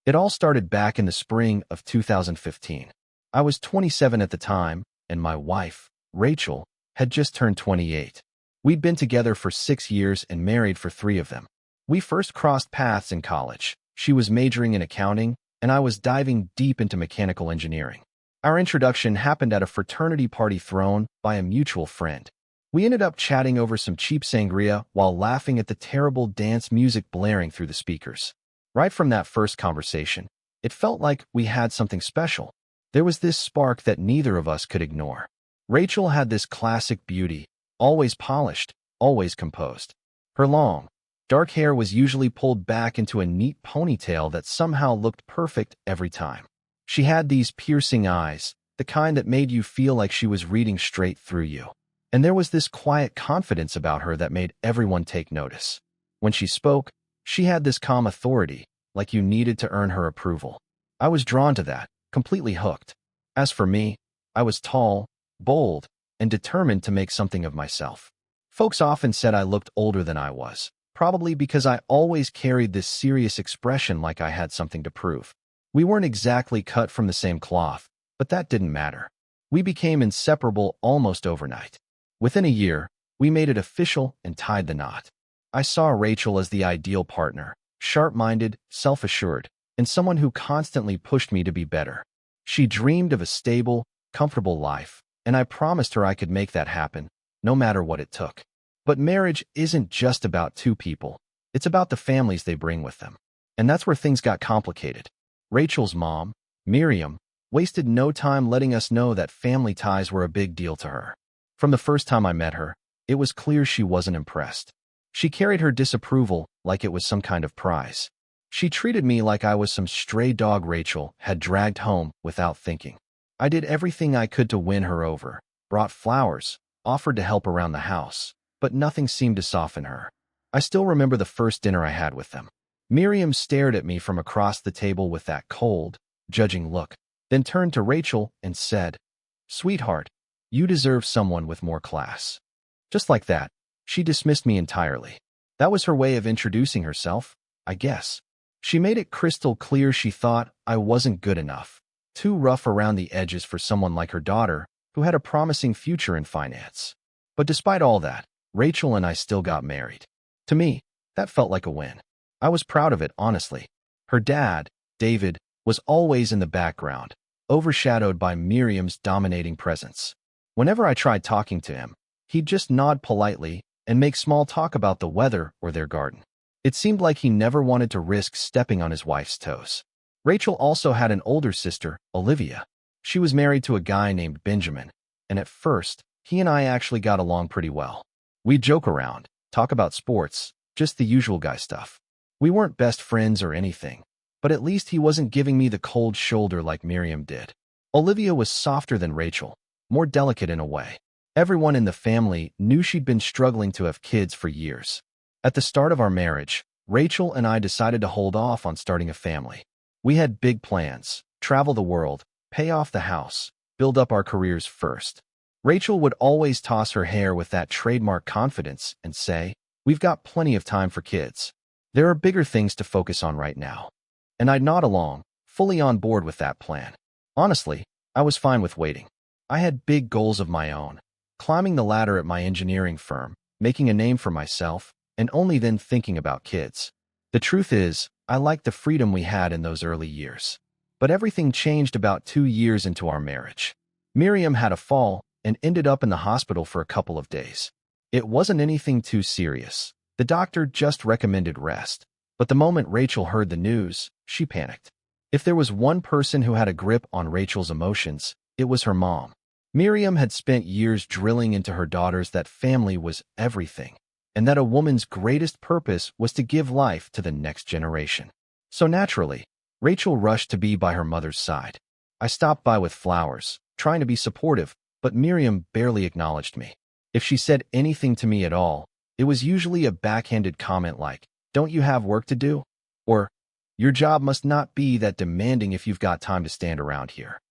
It all started back in the spring of 2015. I was 27 at the time, and my wife, Rachel, had just turned 28. We'd been together for 6 years and married for 3 of them. We first crossed paths in college. She was majoring in accounting, and I was diving deep into mechanical engineering. Our introduction happened at a fraternity party thrown by a mutual friend. We ended up chatting over some cheap sangria while laughing at the terrible dance music blaring through the speakers. Right from that first conversation, it felt like we had something special. There was this spark that neither of us could ignore. Rachel had this classic beauty, always polished, always composed. Her long, dark hair was usually pulled back into a neat ponytail that somehow looked perfect every time. She had these piercing eyes, the kind that made you feel like she was reading straight through you. And there was this quiet confidence about her that made everyone take notice. When she spoke, she had this calm authority, like you needed to earn her approval. I was drawn to that, completely hooked. As for me, I was tall, bold, and determined to make something of myself. Folks often said I looked older than I was, probably because I always carried this serious expression like I had something to prove. We weren't exactly cut from the same cloth, but that didn't matter. We became inseparable almost overnight. Within a year, we made it official and tied the knot. I saw Rachel as the ideal partner, sharp-minded, self-assured, and someone who constantly pushed me to be better. She dreamed of a stable, comfortable life, and I promised her I could make that happen, no matter what it took. But marriage isn't just about 2 people. It's about the families they bring with them. And that's where things got complicated. Rachel's mom, Miriam, wasted no time letting us know that family ties were a big deal to her. From the first time I met her, it was clear she wasn't impressed. She carried her disapproval like it was some kind of prize. She treated me like I was some stray dog Rachel had dragged home without thinking. I did everything I could to win her over, brought flowers, offered to help around the house, but nothing seemed to soften her. I still remember the first dinner I had with them. Miriam stared at me from across the table with that cold, judging look, then turned to Rachel and said, "Sweetheart, you deserve someone with more class." Just like that, she dismissed me entirely. That was her way of introducing herself, I guess. She made it crystal clear she thought I wasn't good enough, too rough around the edges for someone like her daughter, who had a promising future in finance. But despite all that, Rachel and I still got married. To me, that felt like a win. I was proud of it, honestly. Her dad, David, was always in the background, overshadowed by Miriam's dominating presence. Whenever I tried talking to him, he'd just nod politely and make small talk about the weather or their garden. It seemed like he never wanted to risk stepping on his wife's toes. Rachel also had an older sister, Olivia. She was married to a guy named Benjamin, and at first, he and I actually got along pretty well. We'd joke around, talk about sports, just the usual guy stuff. We weren't best friends or anything, but at least he wasn't giving me the cold shoulder like Miriam did. Olivia was softer than Rachel, more delicate in a way. Everyone in the family knew she'd been struggling to have kids for years. At the start of our marriage, Rachel and I decided to hold off on starting a family. We had big plans, travel the world, pay off the house, build up our careers first. Rachel would always toss her hair with that trademark confidence and say, "We've got plenty of time for kids. There are bigger things to focus on right now." And I'd nod along, fully on board with that plan. Honestly, I was fine with waiting. I had big goals of my own, climbing the ladder at my engineering firm, making a name for myself, and only then thinking about kids. The truth is, I liked the freedom we had in those early years. But everything changed about 2 years into our marriage. Miriam had a fall and ended up in the hospital for a couple of days. It wasn't anything too serious. The doctor just recommended rest. But the moment Rachel heard the news, she panicked. If there was one person who had a grip on Rachel's emotions, it was her mom. Miriam had spent years drilling into her daughters that family was everything, and that a woman's greatest purpose was to give life to the next generation. So naturally, Rachel rushed to be by her mother's side. I stopped by with flowers, trying to be supportive, but Miriam barely acknowledged me. If she said anything to me at all, it was usually a backhanded comment like, "Don't you have work to do?" Or, "Your job must not be that demanding if you've got time to stand around here."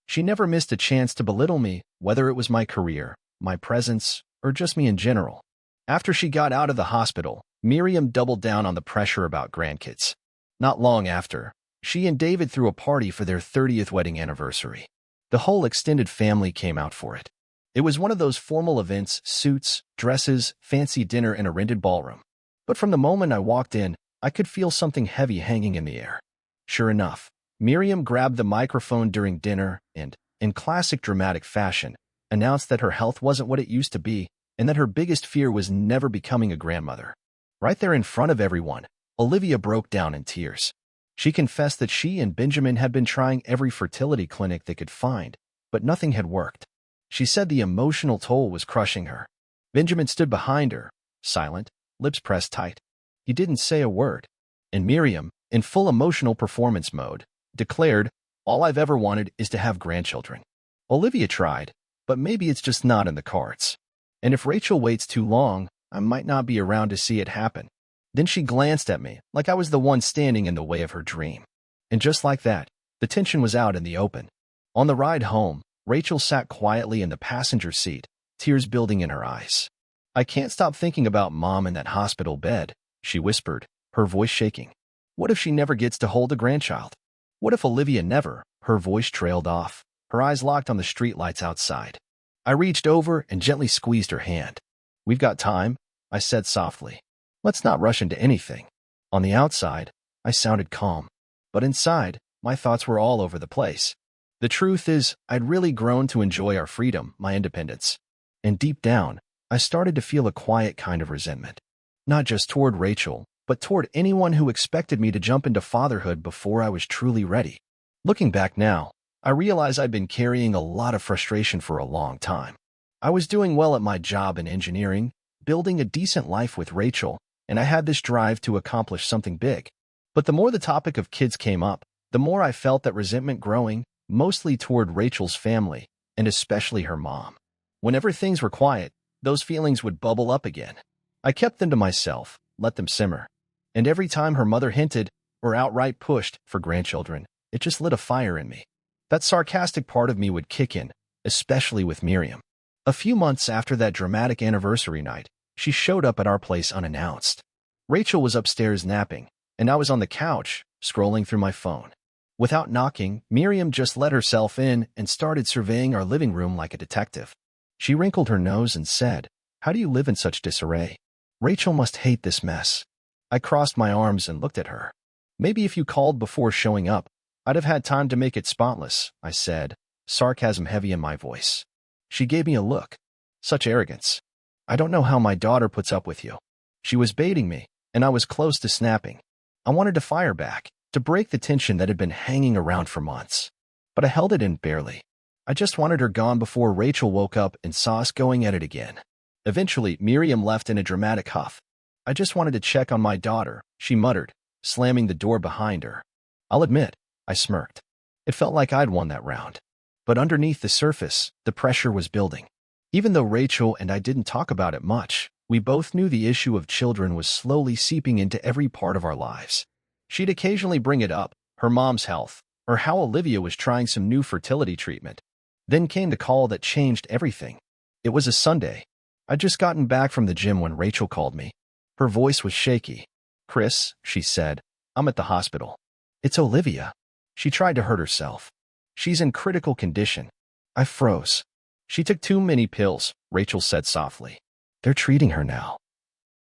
She never missed a chance to belittle me, whether it was my career, my presence, or just me in general. After she got out of the hospital, Miriam doubled down on the pressure about grandkids. Not long after, She and David threw a party for their 30th wedding anniversary. The whole extended family came out for it. It was one of those formal events, suits, dresses, fancy dinner, and a rented ballroom. But from the moment I walked in, I could feel something heavy hanging in the air. Sure enough, Miriam grabbed the microphone during dinner and, in classic dramatic fashion, announced that her health wasn't what it used to be and that her biggest fear was never becoming a grandmother. Right there in front of everyone, Olivia broke down in tears. She confessed that she and Benjamin had been trying every fertility clinic they could find, but nothing had worked. She said the emotional toll was crushing her. Benjamin stood behind her, silent, lips pressed tight. He didn't say a word. And Miriam, in full emotional performance mode, declared, "All I've ever wanted is to have grandchildren." Olivia tried, but maybe it's just not in the cards. And if Rachel waits too long, I might not be around to see it happen. Then she glanced at me like I was the one standing in the way of her dream. And just like that, the tension was out in the open. On the ride home, Rachel sat quietly in the passenger seat, tears building in her eyes. "I can't stop thinking about Mom in that hospital bed," she whispered, her voice shaking. "What if she never gets to hold a grandchild? What if Olivia never?" Her voice trailed off, her eyes locked on the streetlights outside. I reached over and gently squeezed her hand. "We've got time," I said softly. "Let's not rush into anything." On the outside, I sounded calm, but inside, my thoughts were all over the place. The truth is, I'd really grown to enjoy our freedom, my independence. And deep down, I started to feel a quiet kind of resentment. Not just toward Rachel, but toward anyone who expected me to jump into fatherhood before I was truly ready. Looking back now, I realize I'd been carrying a lot of frustration for a long time. I was doing well at my job in engineering, building a decent life with Rachel, and I had this drive to accomplish something big. But the more the topic of kids came up, the more I felt that resentment growing, mostly toward Rachel's family, and especially her mom. Whenever things were quiet, those feelings would bubble up again. I kept them to myself, let them simmer. And every time her mother hinted, or outright pushed, for grandchildren, it just lit a fire in me. That sarcastic part of me would kick in, especially with Miriam. A few months after that dramatic anniversary night, she showed up at our place unannounced. Rachel was upstairs napping, and I was on the couch, scrolling through my phone. Without knocking, Miriam just let herself in and started surveying our living room like a detective. She wrinkled her nose and said, "How do you live in such disarray? Rachel must hate this mess." I crossed my arms and looked at her. "Maybe if you called before showing up, I'd have had time to make it spotless," I said, sarcasm heavy in my voice. She gave me a look. Such arrogance. "I don't know how my daughter puts up with you." She was baiting me, and I was close to snapping. I wanted to fire back, to break the tension that had been hanging around for months. But I held it in barely. I just wanted her gone before Rachel woke up and saw us going at it again. Eventually, Miriam left in a dramatic huff. "I just wanted to check on my daughter," she muttered, slamming the door behind her. I'll admit, I smirked. It felt like I'd won that round. But underneath the surface, the pressure was building. Even though Rachel and I didn't talk about it much, we both knew the issue of children was slowly seeping into every part of our lives. She'd occasionally bring it up, her mom's health, or how Olivia was trying some new fertility treatment. Then came the call that changed everything. It was a Sunday. I'd just gotten back from the gym when Rachel called me. Her voice was shaky. "Chris," she said, "I'm at the hospital." "It's Olivia." She tried to hurt herself. "She's in critical condition." I froze. "She took too many pills," Rachel said softly. "They're treating her now.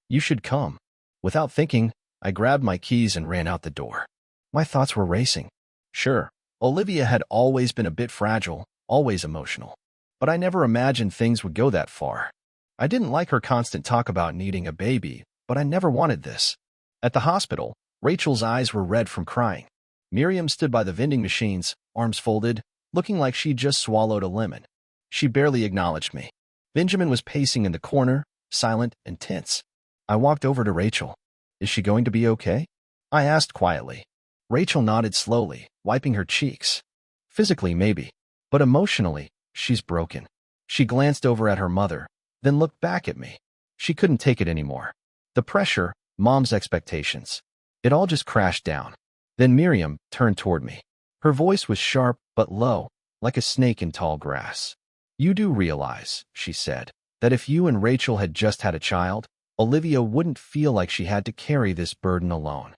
You should come." Without thinking, I grabbed my keys and ran out the door. My thoughts were racing. Sure, Olivia had always been a bit fragile, always emotional. But I never imagined things would go that far. I didn't like her constant talk about needing a baby, but I never wanted this. At the hospital, Rachel's eyes were red from crying. Miriam stood by the vending machines, arms folded, looking like she'd just swallowed a lemon. She barely acknowledged me. Benjamin was pacing in the corner, silent and tense. I walked over to Rachel. "Is she going to be okay?" I asked quietly. Rachel nodded slowly, wiping her cheeks. "Physically, maybe, but emotionally, she's broken." She glanced over at her mother, then looked back at me. She couldn't take it anymore. The pressure, Mom's expectations. It all just crashed down. Then Miriam turned toward me. Her voice was sharp but low, like a snake in tall grass. "You do realize," she said, "that if you and Rachel had just had a child, Olivia wouldn't feel like she had to carry this burden alone."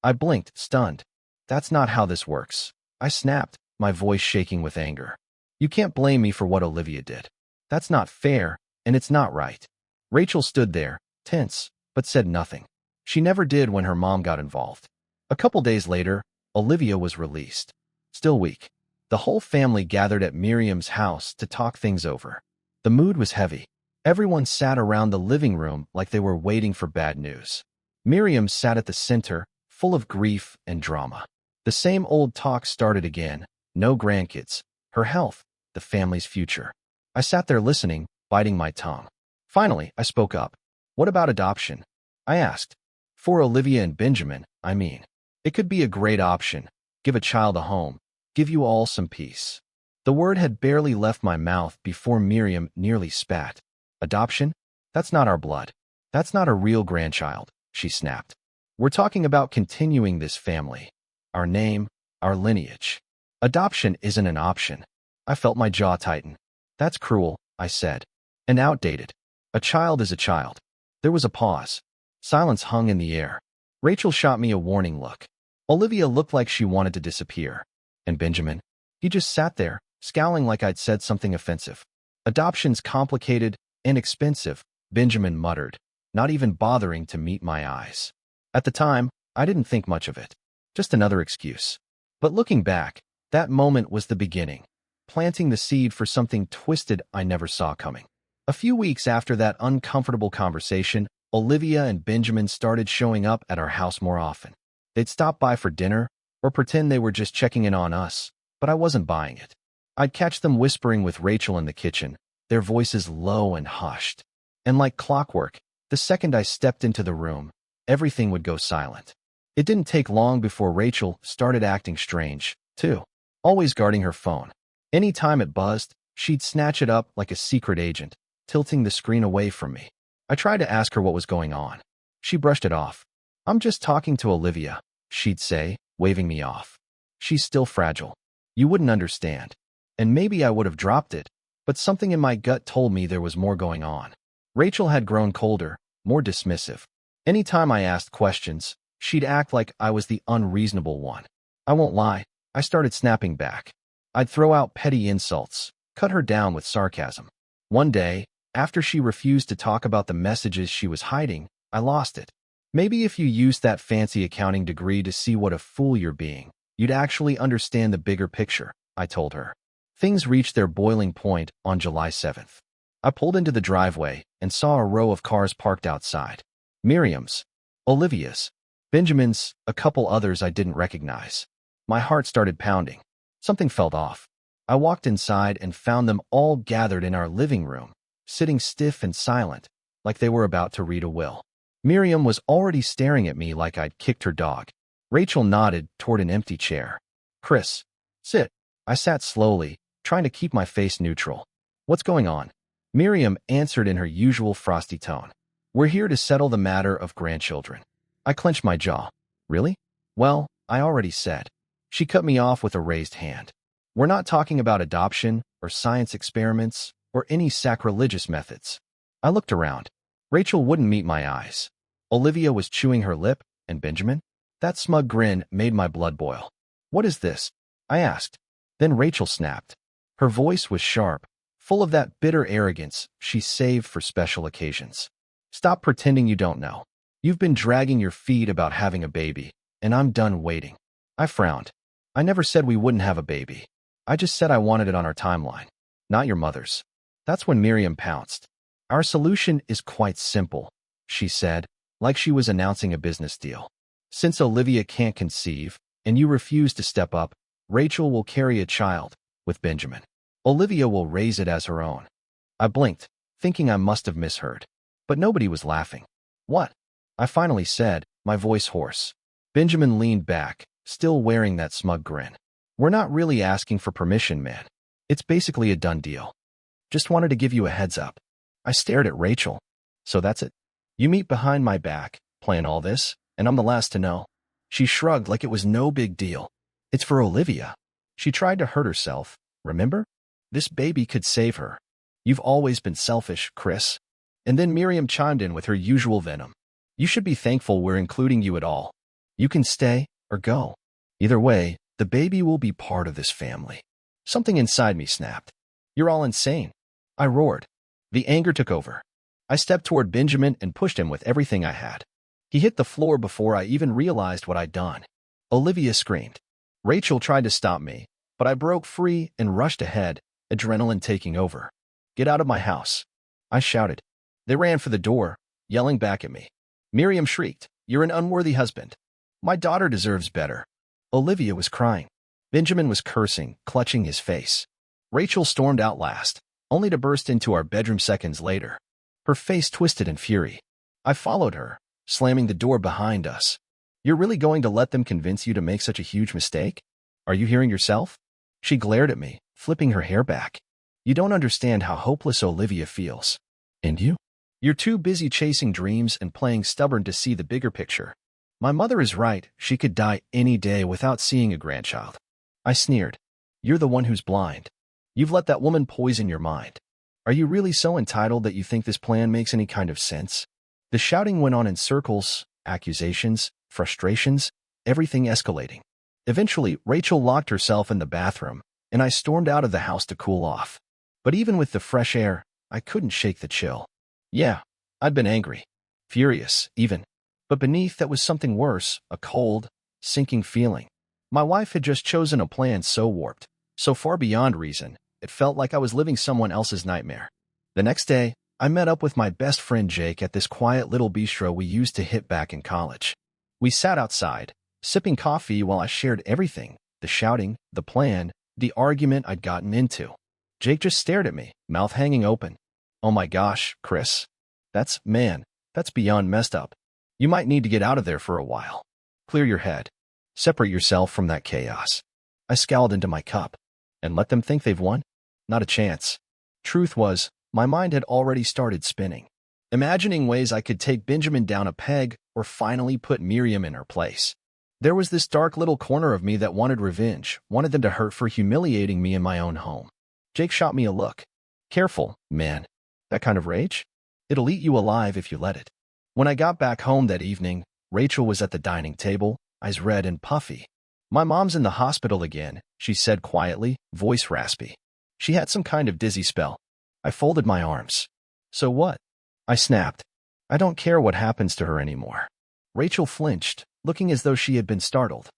I blinked, stunned. That's not how this works. I snapped, my voice shaking with anger. You can't blame me for what Olivia did. That's not fair, and it's not right. Rachel stood there, tense, but said nothing. She never did when her mom got involved. A couple days later, Olivia was released. Still weak. The whole family gathered at Miriam's house to talk things over. The mood was heavy. Everyone sat around the living room like they were waiting for bad news. Miriam sat at the center, full of grief and drama. The same old talk started again. No grandkids, her health, the family's future. I sat there listening, biting my tongue. Finally, I spoke up. What about adoption? I asked. For Olivia and Benjamin, I mean. It could be a great option. Give a child a home. Give you all some peace. The word had barely left my mouth before Miriam nearly spat. Adoption? That's not our blood. That's not a real grandchild, she snapped. We're talking about continuing this family. Our name, our lineage. Adoption isn't an option. I felt my jaw tighten. That's cruel, I said. And outdated. A child is a child. There was a pause. Silence hung in the air. Rachel shot me a warning look. Olivia looked like she wanted to disappear. And Benjamin? He just sat there, scowling like I'd said something offensive. Adoption's complicated and expensive, Benjamin muttered, not even bothering to meet my eyes. At the time, I didn't think much of it. Just another excuse. But looking back, that moment was the beginning, planting the seed for something twisted I never saw coming. A few weeks after that uncomfortable conversation, Olivia and Benjamin started showing up at our house more often. They'd stop by for dinner or pretend they were just checking in on us, but I wasn't buying it. I'd catch them whispering with Rachel in the kitchen, their voices low and hushed. And like clockwork, the second I stepped into the room, everything would go silent. It didn't take long before Rachel started acting strange, too, always guarding her phone. Any time it buzzed, she'd snatch it up like a secret agent, tilting the screen away from me. I tried to ask her what was going on. She brushed it off. I'm just talking to Olivia, she'd say, waving me off. She's still fragile. You wouldn't understand. And maybe I would have dropped it, but something in my gut told me there was more going on. Rachel had grown colder, more dismissive. Anytime I asked questions, she'd act like I was the unreasonable one. I won't lie, I started snapping back. I'd throw out petty insults, cut her down with sarcasm. One day, after she refused to talk about the messages she was hiding, I lost it. Maybe if you used that fancy accounting degree to see what a fool you're being, you'd actually understand the bigger picture, I told her. Things reached their boiling point on July 7th. I pulled into the driveway and saw a row of cars parked outside. Miriam's, Olivia's, Benjamin's, a couple others I didn't recognize. My heart started pounding. Something felt off. I walked inside and found them all gathered in our living room, sitting stiff and silent, like they were about to read a will. Miriam was already staring at me like I'd kicked her dog. Rachel nodded toward an empty chair. Chris, sit. I sat slowly, trying to keep my face neutral. What's going on? Miriam answered in her usual frosty tone. We're here to settle the matter of grandchildren. I clenched my jaw. Really? Well, I already said. She cut me off with a raised hand. We're not talking about adoption or science experiments or any sacrilegious methods. I looked around. Rachel wouldn't meet my eyes. Olivia was chewing her lip, and Benjamin? That smug grin made my blood boil. What is this? I asked. Then Rachel snapped. Her voice was sharp, full of that bitter arrogance she saved for special occasions. Stop pretending you don't know. You've been dragging your feet about having a baby, and I'm done waiting. I frowned. I never said we wouldn't have a baby. I just said I wanted it on our timeline, not your mother's. That's when Miriam pounced. Our solution is quite simple, she said, like she was announcing a business deal. Since Olivia can't conceive, and you refuse to step up, Rachel will carry a child with Benjamin. Olivia will raise it as her own. I blinked, thinking I must have misheard. But nobody was laughing. What? I finally said, my voice hoarse. Benjamin leaned back, still wearing that smug grin. We're not really asking for permission, man. It's basically a done deal. Just wanted to give you a heads up. I stared at Rachel. So that's it. You meet behind my back, plan all this, and I'm the last to know. She shrugged like it was no big deal. It's for Olivia. She tried to hurt herself, remember? This baby could save her. You've always been selfish, Chris. And then Miriam chimed in with her usual venom. You should be thankful we're including you at all. You can stay or go. Either way, the baby will be part of this family. Something inside me snapped. You're all insane. I roared. The anger took over. I stepped toward Benjamin and pushed him with everything I had. He hit the floor before I even realized what I'd done. Olivia screamed. Rachel tried to stop me, but I broke free and rushed ahead, adrenaline taking over. Get out of my house, I shouted. They ran for the door, yelling back at me. Miriam shrieked, You're an unworthy husband. My daughter deserves better. Olivia was crying. Benjamin was cursing, clutching his face. Rachel stormed out last, only to burst into our bedroom seconds later. Her face twisted in fury. I followed her, slamming the door behind us. You're really going to let them convince you to make such a huge mistake? Are you hearing yourself? She glared at me, flipping her hair back. You don't understand how hopeless Olivia feels. And you? You're too busy chasing dreams and playing stubborn to see the bigger picture. My mother is right, she could die any day without seeing a grandchild. I sneered. You're the one who's blind. You've let that woman poison your mind. Are you really so entitled that you think this plan makes any kind of sense? The shouting went on in circles, accusations, frustrations, everything escalating. Eventually, Rachel locked herself in the bathroom, and I stormed out of the house to cool off. But even with the fresh air, I couldn't shake the chill. Yeah, I'd been angry, furious, even. But beneath that was something worse, a cold, sinking feeling. My wife had just chosen a plan so warped, so far beyond reason, it felt like I was living someone else's nightmare. The next day, I met up with my best friend Jake at this quiet little bistro we used to hit back in college. We sat outside, sipping coffee while I shared everything, the shouting, the plan, the argument I'd gotten into. Jake just stared at me, mouth hanging open. Oh my gosh, Chris. That's beyond messed up. You might need to get out of there for a while. Clear your head. Separate yourself from that chaos. I scowled into my cup. And let them think they've won? Not a chance. Truth was, my mind had already started spinning, imagining ways I could take Benjamin down a peg or finally put Miriam in her place. There was this dark little corner of me that wanted revenge, wanted them to hurt for humiliating me in my own home. Jake shot me a look. Careful, man. That kind of rage? It'll eat you alive if you let it. When I got back home that evening, Rachel was at the dining table, eyes red and puffy. My mom's in the hospital again, she said quietly, voice raspy. She had some kind of dizzy spell. I folded my arms. So what? I snapped. I don't care what happens to her anymore. Rachel flinched, looking as though she had been startled.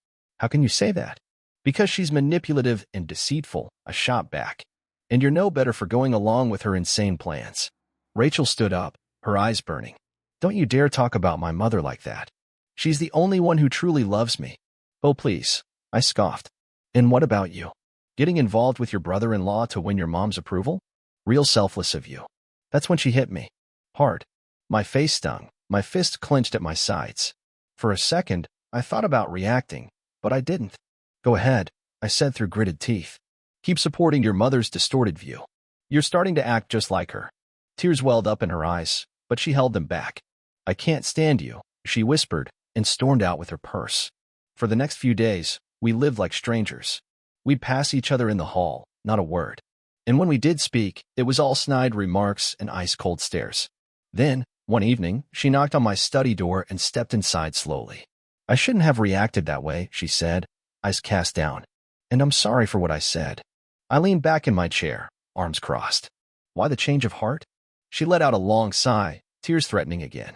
How can you say that? Because she's manipulative and deceitful, I shot back. And you're no better for going along with her insane plans. Rachel stood up, her eyes burning. Don't you dare talk about my mother like that. She's the only one who truly loves me. Oh, please, I scoffed. And what about you? Getting involved with your brother-in-law to win your mom's approval? Real selfless of you. That's when she hit me. Hard. My face stung, my fist clenched at my sides. For a second, I thought about reacting, but I didn't. Go ahead, I said through gritted teeth. Keep supporting your mother's distorted view. You're starting to act just like her. Tears welled up in her eyes, but she held them back. I can't stand you, she whispered, and stormed out with her purse. For the next few days, we lived like strangers. We'd pass each other in the hall, not a word. And when we did speak, it was all snide remarks and ice-cold stares. Then, one evening, she knocked on my study door and stepped inside slowly. I shouldn't have reacted that way, she said, eyes cast down. And I'm sorry for what I said. I leaned back in my chair, arms crossed. Why the change of heart? She let out a long sigh, tears threatening again.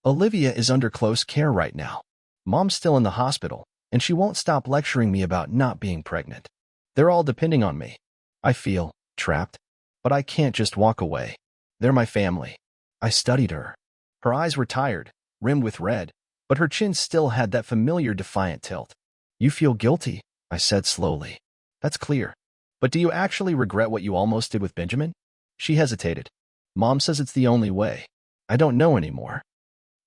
Olivia is under close care right now. Mom's still in the hospital, and she won't stop lecturing me about not being pregnant. They're all depending on me. I feel trapped, but I can't just walk away. They're my family. I studied her. Her eyes were tired, rimmed with red, but her chin still had that familiar defiant tilt. You feel guilty, I said slowly. That's clear. But do you actually regret what you almost did with Benjamin? She hesitated. Mom says it's the only way. I don't know anymore.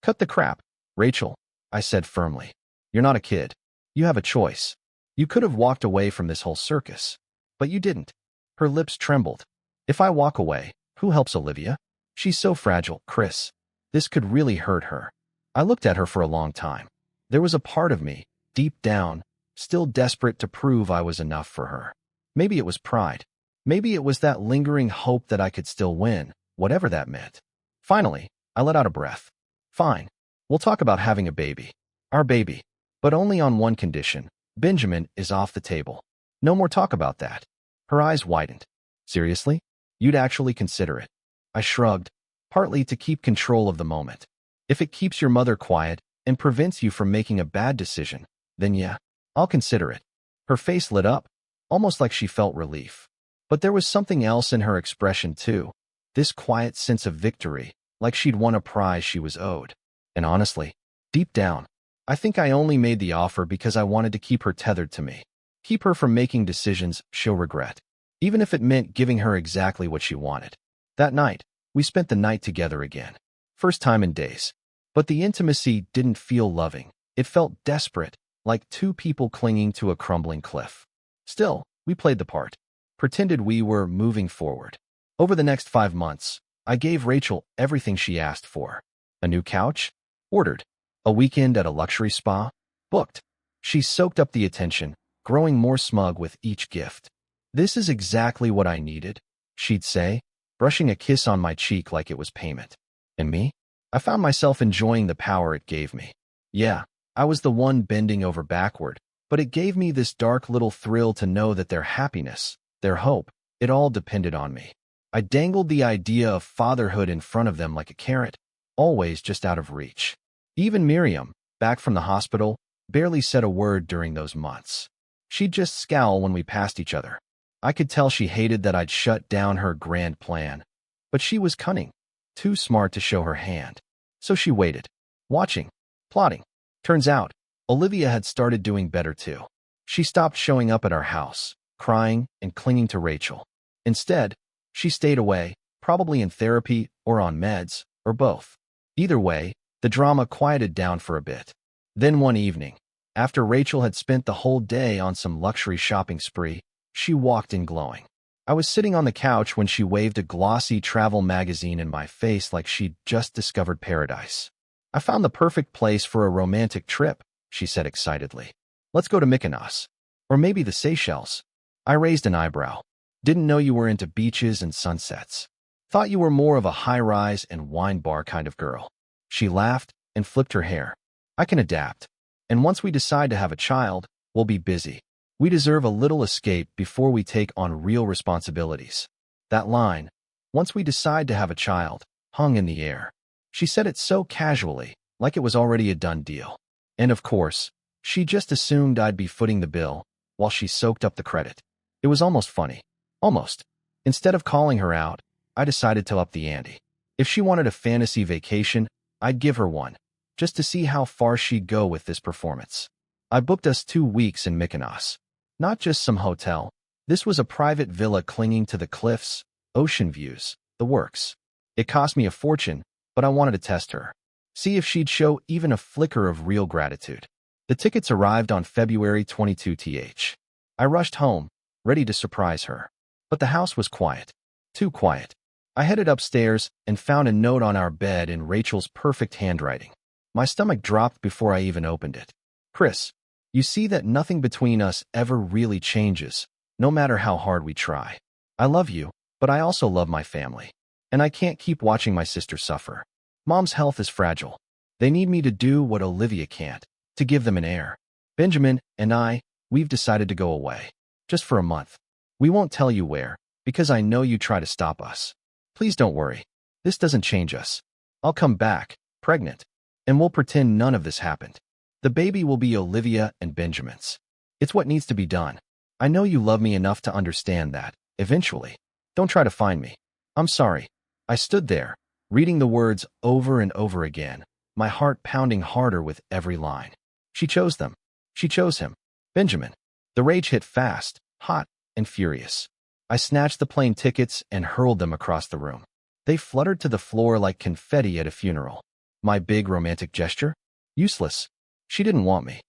Cut the crap, Rachel, I said firmly. You're not a kid. You have a choice. You could have walked away from this whole circus, but you didn't. Her lips trembled. If I walk away, who helps Olivia? She's so fragile, Chris. This could really hurt her. I looked at her for a long time. There was a part of me, deep down, still desperate to prove I was enough for her. Maybe it was pride. Maybe it was that lingering hope that I could still win, whatever that meant. Finally, I let out a breath. Fine. We'll talk about having a baby. Our baby. But only on one condition. Benjamin is off the table. No more talk about that. Her eyes widened. Seriously? You'd actually consider it? I shrugged, partly to keep control of the moment. If it keeps your mother quiet and prevents you from making a bad decision, then yeah, I'll consider it. Her face lit up, almost like she felt relief. But there was something else in her expression too. This quiet sense of victory, like she'd won a prize she was owed. And honestly, deep down, I think I only made the offer because I wanted to keep her tethered to me. Keep her from making decisions she'll regret, even if it meant giving her exactly what she wanted. That night, we spent the night together again. First time in days. But the intimacy didn't feel loving. It felt desperate, like two people clinging to a crumbling cliff. Still, we played the part. Pretended we were moving forward. Over the next 5 months, I gave Rachel everything she asked for. A new couch? Ordered. A weekend at a luxury spa? Booked. She soaked up the attention, growing more smug with each gift. This is exactly what I needed, she'd say, brushing a kiss on my cheek like it was payment. And me? I found myself enjoying the power it gave me. Yeah, I was the one bending over backward, but it gave me this dark little thrill to know that their happiness, their hope, it all depended on me. I dangled the idea of fatherhood in front of them like a carrot, always just out of reach. Even Miriam, back from the hospital, barely said a word during those months. She'd just scowl when we passed each other. I could tell she hated that I'd shut down her grand plan. But she was cunning, too smart to show her hand. So she waited, watching, plotting. Turns out, Olivia had started doing better too. She stopped showing up at our house, crying and clinging to Rachel. Instead, she stayed away, probably in therapy or on meds, or both. Either way, the drama quieted down for a bit. Then one evening, after Rachel had spent the whole day on some luxury shopping spree, she walked in glowing. I was sitting on the couch when she waved a glossy travel magazine in my face like she'd just discovered paradise. I found the perfect place for a romantic trip, she said excitedly. Let's go to Mykonos. Or maybe the Seychelles. I raised an eyebrow. Didn't know you were into beaches and sunsets. Thought you were more of a high-rise and wine bar kind of girl. She laughed and flipped her hair. I can adapt. And once we decide to have a child, we'll be busy. We deserve a little escape before we take on real responsibilities. That line, once we decide to have a child, hung in the air. She said it so casually, like it was already a done deal. And of course, she just assumed I'd be footing the bill, while she soaked up the credit. It was almost funny. Almost. Instead of calling her out, I decided to up the ante. If she wanted a fantasy vacation, I'd give her one, just to see how far she'd go with this performance. I booked us 2 weeks in Mykonos. Not just some hotel. This was a private villa clinging to the cliffs, ocean views, the works. It cost me a fortune, but I wanted to test her. See if she'd show even a flicker of real gratitude. The tickets arrived on February 22th. I rushed home, ready to surprise her. But the house was quiet. Too quiet. I headed upstairs and found a note on our bed in Rachel's perfect handwriting. My stomach dropped before I even opened it. Chris, you see that nothing between us ever really changes, no matter how hard we try. I love you, but I also love my family. And I can't keep watching my sister suffer. Mom's health is fragile. They need me to do what Olivia can't, to give them an heir. Benjamin and I, we've decided to go away. Just for a month. We won't tell you where, because I know you try to stop us. Please don't worry. This doesn't change us. I'll come back, pregnant, and we'll pretend none of this happened. The baby will be Olivia and Benjamin's. It's what needs to be done. I know you love me enough to understand that, eventually. Don't try to find me. I'm sorry. I stood there, reading the words over and over again, my heart pounding harder with every line. She chose them. She chose him. Benjamin. The rage hit fast, hot, and furious. I snatched the plane tickets and hurled them across the room. They fluttered to the floor like confetti at a funeral. My big romantic gesture? Useless. She didn't want me.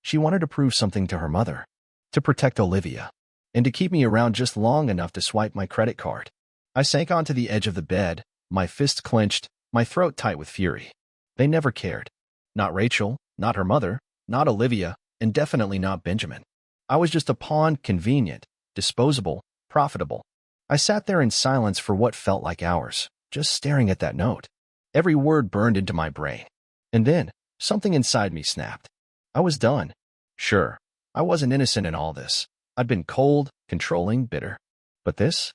She wanted to prove something to her mother, to protect Olivia, and to keep me around just long enough to swipe my credit card. I sank onto the edge of the bed, my fists clenched, my throat tight with fury. They never cared. Not Rachel, not her mother, not Olivia, and definitely not Benjamin. I was just a pawn, convenient, disposable, profitable. I sat there in silence for what felt like hours, just staring at that note. Every word burned into my brain. And then, something inside me snapped. I was done. Sure, I wasn't innocent in all this. I'd been cold, controlling, bitter. But this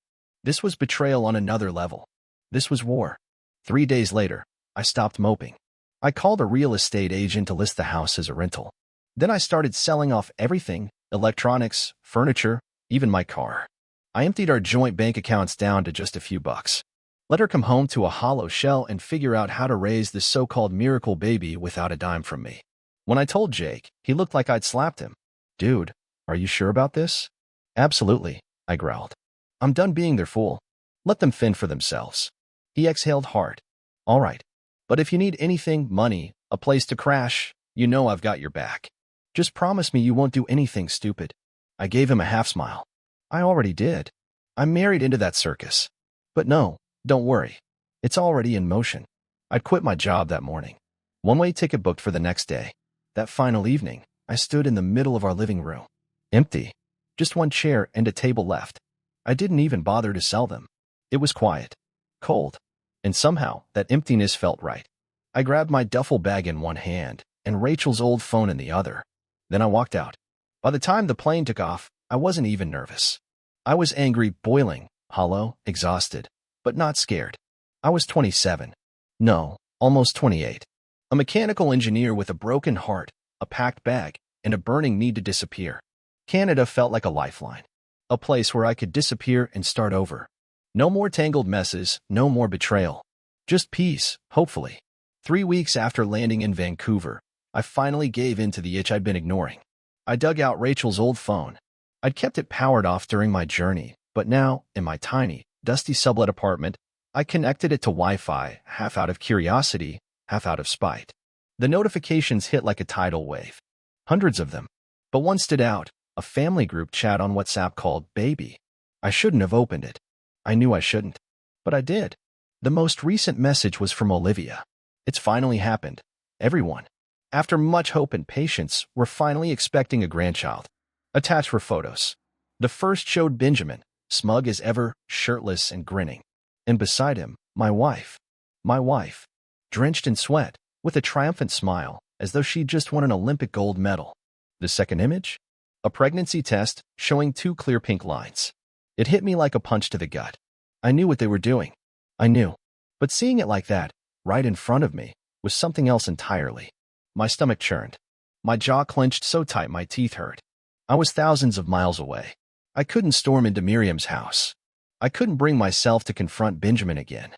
was betrayal on another level. This was war. 3 days later, I stopped moping. I called a real estate agent to list the house as a rental. Then I started selling off everything, electronics, furniture, even my car. I emptied our joint bank accounts down to just a few bucks. Let her come home to a hollow shell and figure out how to raise this so-called miracle baby without a dime from me. When I told Jake, he looked like I'd slapped him. Dude, are you sure about this? Absolutely, I growled. I'm done being their fool. Let them fend for themselves. He exhaled hard. All right. But if you need anything, money, a place to crash, you know I've got your back. Just promise me you won't do anything stupid. I gave him a half smile. I already did. I'm married into that circus. But no, don't worry. It's already in motion. I'd quit my job that morning. One-way ticket booked for the next day. That final evening, I stood in the middle of our living room. Empty. Just one chair and a table left. I didn't even bother to sell them. It was quiet. Cold. And somehow, that emptiness felt right. I grabbed my duffel bag in one hand and Rachel's old phone in the other. Then I walked out. By the time the plane took off, I wasn't even nervous. I was angry, boiling, hollow, exhausted, but not scared. I was 27. No, almost 28. A mechanical engineer with a broken heart, a packed bag, and a burning need to disappear. Canada felt like a lifeline. A place where I could disappear and start over. No more tangled messes, no more betrayal. Just peace, hopefully. 3 weeks after landing in Vancouver, I finally gave in to the itch I'd been ignoring. I dug out Rachel's old phone. I'd kept it powered off during my journey, but now, in my tiny, dusty sublet apartment, I connected it to Wi-Fi, half out of curiosity, half out of spite. The notifications hit like a tidal wave. Hundreds of them. But one stood out, a family group chat on WhatsApp called Baby. I shouldn't have opened it. I knew I shouldn't. But I did. The most recent message was from Olivia. It's finally happened. Everyone, after much hope and patience, were finally expecting a grandchild. Attached were photos. The first showed Benjamin, smug as ever, shirtless and grinning. And beside him, my wife. My wife, drenched in sweat, with a triumphant smile, as though she'd just won an Olympic gold medal. The second image? A pregnancy test showing 2 clear pink lines. It hit me like a punch to the gut. I knew what they were doing. I knew. But seeing it like that, right in front of me, was something else entirely. My stomach churned. My jaw clenched so tight my teeth hurt. I was thousands of miles away. I couldn't storm into Miriam's house. I couldn't bring myself to confront Benjamin again.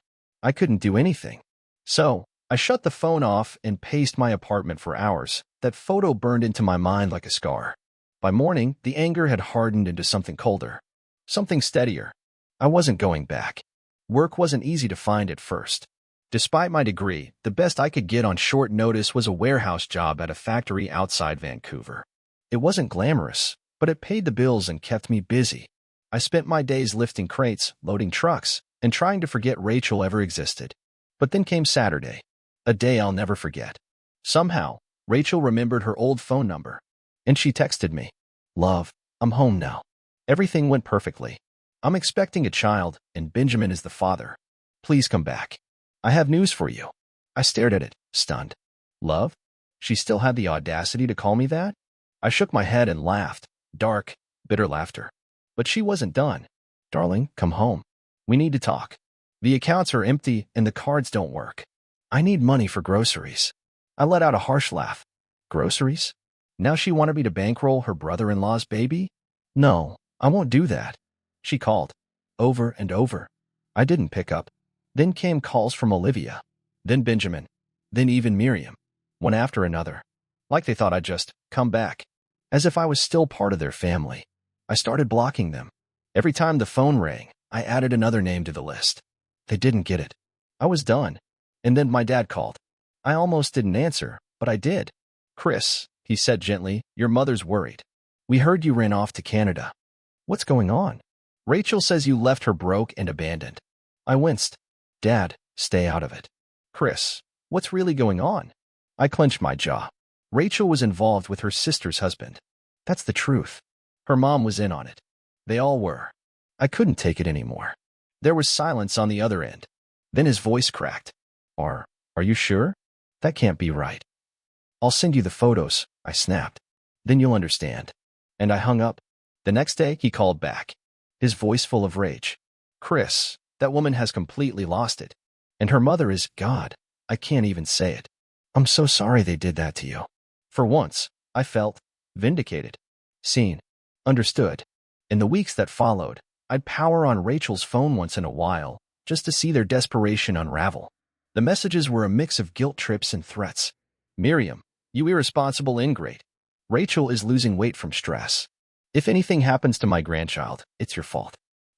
I couldn't do anything. So, I shut the phone off and paced my apartment for hours. That photo burned into my mind like a scar. By morning, the anger had hardened into something colder. Something steadier. I wasn't going back. Work wasn't easy to find at first. Despite my degree, the best I could get on short notice was a warehouse job at a factory outside Vancouver. It wasn't glamorous, but it paid the bills and kept me busy. I spent my days lifting crates, loading trucks, and trying to forget Rachel ever existed. But then came Saturday, a day I'll never forget. Somehow, Rachel remembered her old phone number, and she texted me, "Love, I'm home now. Everything went perfectly. I'm expecting a child, and Benjamin is the father. Please come back. I have news for you." I stared at it, stunned. Love? She still had the audacity to call me that? I shook my head and laughed, dark, bitter laughter. But she wasn't done. "Darling, come home. We need to talk. The accounts are empty and the cards don't work. I need money for groceries." I let out a harsh laugh. Groceries? Now she wanted me to bankroll her brother-in-law's baby? No, I won't do that. She called. Over and over. I didn't pick up. Then came calls from Olivia. Then Benjamin. Then even Miriam. One after another. Like they thought I'd just come back. As if I was still part of their family. I started blocking them. Every time the phone rang, I added another name to the list. They didn't get it. I was done. And then my dad called. I almost didn't answer, but I did. "Chris," he said gently, "your mother's worried. We heard you ran off to Canada. What's going on? Rachel says you left her broke and abandoned." I winced. "Dad, stay out of it." "Chris, what's really going on?" I clenched my jaw. Rachel was involved with her sister's husband. That's the truth. Her mom was in on it. They all were. I couldn't take it anymore. There was silence on the other end. Then his voice cracked. Are you sure? That can't be right." "I'll send you the photos," I snapped. "Then you'll understand." and I hung up. The next day, he called back, his voice full of rage. Chris, that woman has completely lost it. And her mother is God. I can't even say it. I'm so sorry they did that to you. For once, I felt vindicated, seen, understood. In the weeks that followed, I'd power on Rachel's phone once in a while, just to see their desperation unravel. The messages were a mix of guilt trips and threats. Miriam, you irresponsible ingrate. Rachel is losing weight from stress. If anything happens to my grandchild, it's your fault.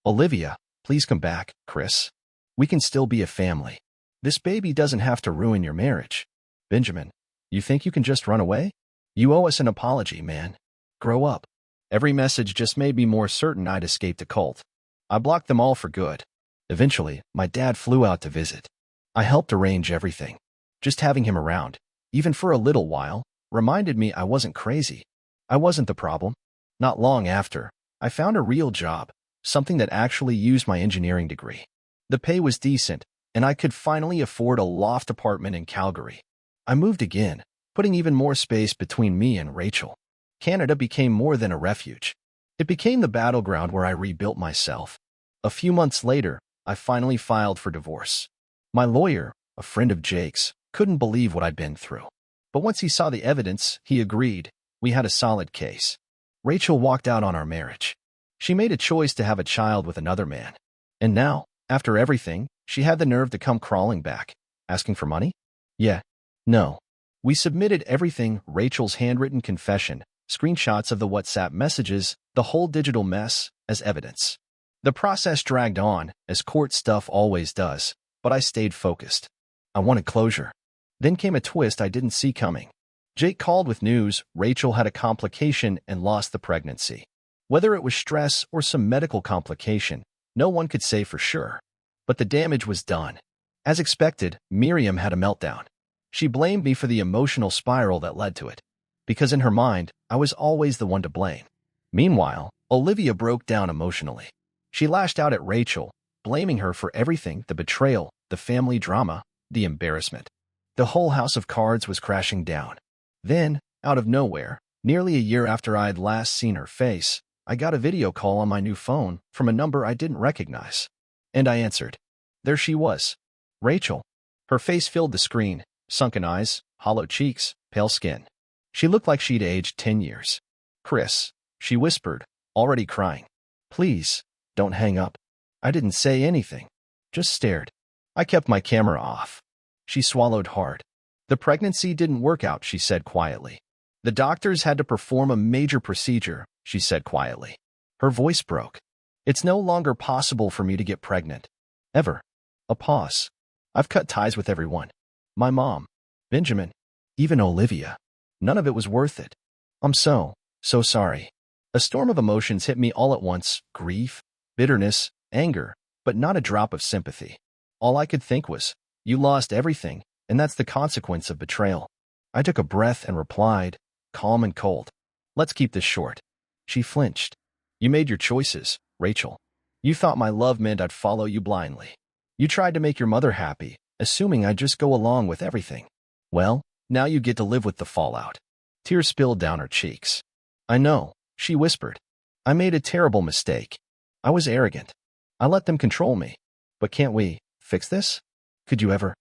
Olivia, please come back, Chris. We can still be a family. This baby doesn't have to ruin your marriage. Benjamin, you think you can just run away? You owe us an apology, man. Grow up. Every message just made me more certain I'd escaped a cult. I blocked them all for good. Eventually, my dad flew out to visit. I helped arrange everything. Just having him around, even for a little while, reminded me I wasn't crazy. I wasn't the problem. Not long after, I found a real job, something that actually used my engineering degree. The pay was decent, and I could finally afford a loft apartment in Calgary. I moved again, putting even more space between me and Rachel. Canada became more than a refuge. It became the battleground where I rebuilt myself. A few months later, I finally filed for divorce. My lawyer, a friend of Jake's, couldn't believe what I'd been through. But once he saw the evidence, he agreed. We had a solid case. Rachel walked out on our marriage. She made a choice to have a child with another man. And now, after everything, she had the nerve to come crawling back, asking for money? Yeah. No. We submitted everything, Rachel's handwritten confession, screenshots of the WhatsApp messages, the whole digital mess, as evidence. The process dragged on, as court stuff always does, but I stayed focused. I wanted closure. Then came a twist I didn't see coming. Jake called with news Rachel had a complication and lost the pregnancy. Whether it was stress or some medical complication, no one could say for sure. But the damage was done. As expected, Miriam had a meltdown. She blamed me for the emotional spiral that led to it, because in her mind, I was always the one to blame. Meanwhile, Olivia broke down emotionally. She lashed out at Rachel, blaming her for everything: the betrayal, the family drama, the embarrassment. The whole house of cards was crashing down. Then, out of nowhere, nearly a year after I had last seen her face, I got a video call on my new phone from a number I didn't recognize. And I answered. There she was. Rachel. Her face filled the screen, sunken eyes, hollow cheeks, pale skin. She looked like she'd aged 10 years. Chris, she whispered, already crying. Please, don't hang up. I didn't say anything. Just stared. I kept my camera off. She swallowed hard. The pregnancy didn't work out, she said quietly. The doctors had to perform a major procedure, she said quietly. Her voice broke. It's no longer possible for me to get pregnant. Ever. A pause. I've cut ties with everyone. My mom, Benjamin, even Olivia. None of it was worth it. I'm so sorry. A storm of emotions hit me all at once: grief, bitterness, anger, but not a drop of sympathy. All I could think was, you lost everything, and that's the consequence of betrayal. I took a breath and replied, calm and cold. Let's keep this short. She flinched. You made your choices, Rachel. You thought my love meant I'd follow you blindly. You tried to make your mother happy, assuming I'd just go along with everything. Well, now you get to live with the fallout. Tears spilled down her cheeks. I know, she whispered. I made a terrible mistake. I was arrogant. I let them control me. But can't we fix this? Could you ever?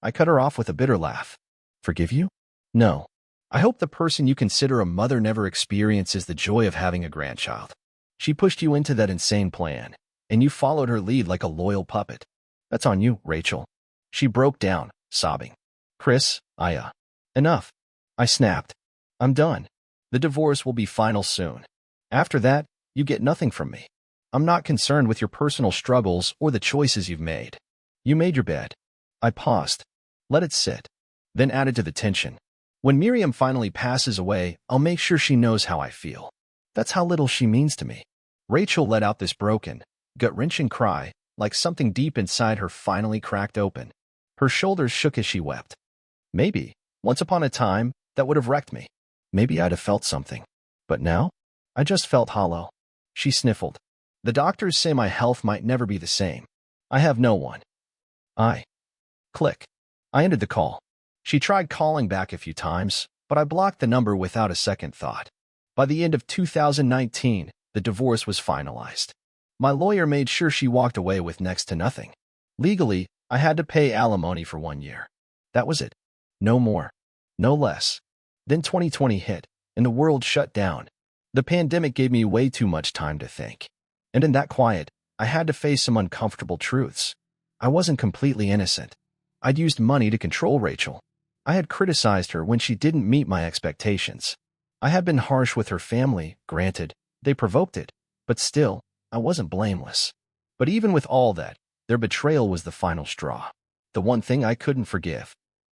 I cut her off with a bitter laugh. Forgive you? No. I hope the person you consider a mother never experiences the joy of having a grandchild. She pushed you into that insane plan, and you followed her lead like a loyal puppet. That's on you, Rachel. She broke down, sobbing. Chris, enough. I snapped. I'm done. The divorce will be final soon. After that, you get nothing from me. I'm not concerned with your personal struggles or the choices you've made. You made your bed. I paused. Let it sit. Then added to the tension. When Miriam finally passes away, I'll make sure she knows how I feel. That's how little she means to me. Rachel let out this broken, gut-wrenching cry, like something deep inside her finally cracked open. Her shoulders shook as she wept. Maybe, once upon a time, that would have wrecked me. Maybe I'd have felt something. But now, I just felt hollow. She sniffled. The doctors say my health might never be the same. I have no one. Click. I ended the call. She tried calling back a few times, but I blocked the number without a second thought. By the end of 2019, the divorce was finalized. My lawyer made sure she walked away with next to nothing. Legally, I had to pay alimony for 1 year. That was it. No more. No less. Then 2020 hit, and the world shut down. The pandemic gave me way too much time to think. And in that quiet, I had to face some uncomfortable truths. I wasn't completely innocent. I'd used money to control Rachel. I had criticized her when she didn't meet my expectations. I had been harsh with her family, granted. They provoked it. But still, I wasn't blameless. But even with all that, their betrayal was the final straw. The one thing I couldn't forgive.